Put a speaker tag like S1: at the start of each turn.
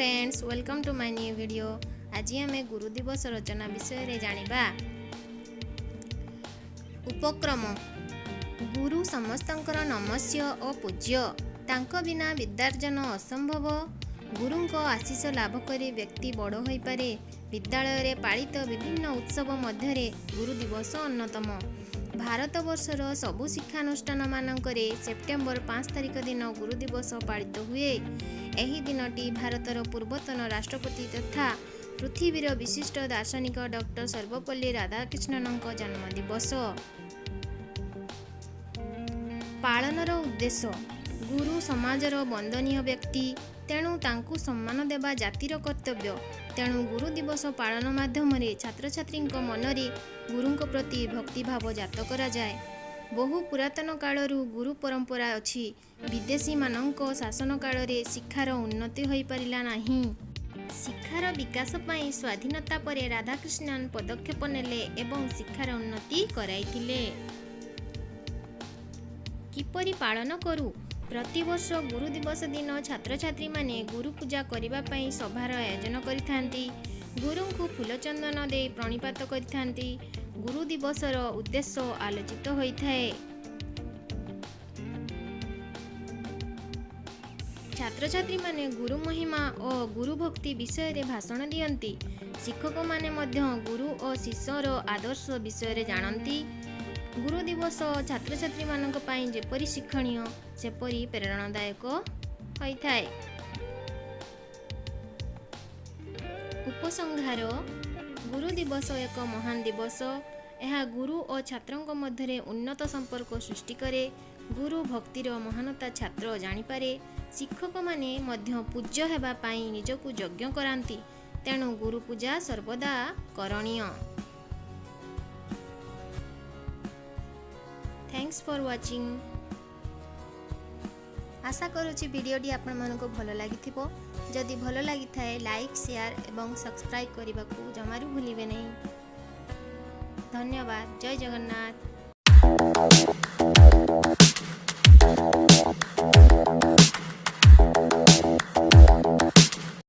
S1: Friends, welcome to my new video. आज आम गुरु दिवस रचना विषय जानिबा। उपक्रम। गुरु समस्तंकर नमस्य और पूज्य, तांको बिना विद्यार्जन असंभव। गुरुंको आशीष लाभ करी व्यक्ति बड़ होई पारे। विद्यालय रे पालित विभिन्न उत्सव मध्य गुरु दिवस अन्यतम। भारत वर्षर सबु शिक्षानुष्ठान मानकरे सेप्टेम्बर 5 तारिख दिन गुरु दिवस पालित हुए। एही दिनटी भारतर पूर्वतन राष्ट्रपति तथा पृथ्वीर विशिष्ट दार्शनिक डॉक्टर सर्वपल्ली राधाकृष्णनଙ୍କ जन्म दिवस। पालनर उद्देश्य। गुरु समाजर वंदनीय व्यक्ति, तेणु तांकु सम्मान देवा जातिर कर्तव्य। तेणु गुरु दिवस पालन माध्यम छात्र छात्री मनरे गुरुंक प्रति भक्तिभाव जात करा जाए। बहु पुरातन कालरू गुरु परंपरा अछि। विदेशी मानक शासन काल रे शिक्षार उन्नति होई परिला नाही। शिक्षार विकास पाई स्वाधीनता परे राधाकृष्णन पदक्षेप नेले एवं शिक्षार उन्नति कराइथिले। किपरि पालन करू। प्रतिवर्ष गुरु दिवस दिन छात्र छात्री माने गुरु पूजा करिबा पई सभार आयोजन करिथांती। गुरुंकु फूल चंदन दे प्रणिपात करिथांती। गुरु दिवसर उद्देश्य आलोचित होइथाए। छात्र छात्री माने गुरु महिमा और गुरु भक्ति विषय रे भाषण दियंती। शिक्षक माने मध्य गुरु और शिष्यर आदर्श विषय रे जानती। गुरु दिवस छात्र छात्री मानक पाई जेपरि शिक्षणीय सेपरि प्रेरणादायक होइथाए। उपसंहार। गुरु दिवस एक महान दिवस। यह गुरु और छात्रंक मध्य उन्नत संपर्क सृष्टि करे। गुरु भक्तिर महानता छात्र जानिपारे। शिक्षक माने मध्य पूज्य हेबा पाई निजकु यज्ञ करांती। तेणु गुरु पूजा सर्वदा करणीय। Thanks for watching. आशा करुछि वीडियोटी आपण मानको भलो लागिथिबो। जदि भलो लागि थाए लाइक शेयर एवं सब्सक्राइब करने को जमारू भूलिबे नहीं। धन्यवाद। जय जगन्नाथ।